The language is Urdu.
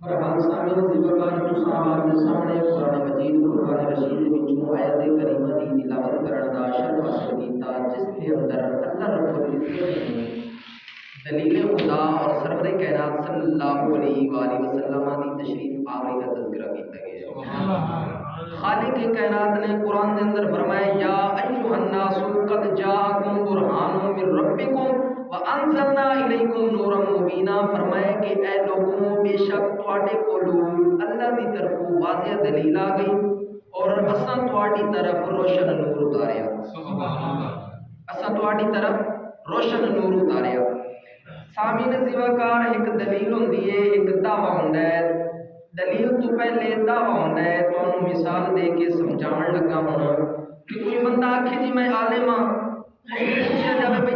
برحال سامنے ذکر تساں دے سامنے قرآن مجید فرقان رشید وچوں آیت کریمہ دی تلاوت کرن دا شرف حاصل کیتا جس کے اندر اللہ رب العزت نے دلیل خدا اور سرور کائنات صلی اللہ علیہ وآلہ وسلم دی تشریف آوری کا تذکرہ کیتا گیا۔ خالق کائنات نے قرآن کے اندر فرمایا یا ایھا الناس قد جاءکم برہان من ربکم وانزلنا الیکم نورا مبینا، فرمایا کہ اے لوگوں بے شک تواڈے کولوں اللہ دی طرف واضح دلیل آ گئی اور اساں تواڈی طرف روشن نور اتاریا۔ سبحان اللہ، اساں تواڈی طرف روشن نور اتاریا۔ سامعین زیوکار ایک دلیل ہوندی ہے، ایک دعویٰ ہوندا ہے۔ دلیل تو پہلے دعویٰ ہوندا ہے، تانوں مثال دے کے سمجھاون لگا ہوں کہ کوئی بندہ آکھے جی میں عالم ہاں، پوچھا جاوے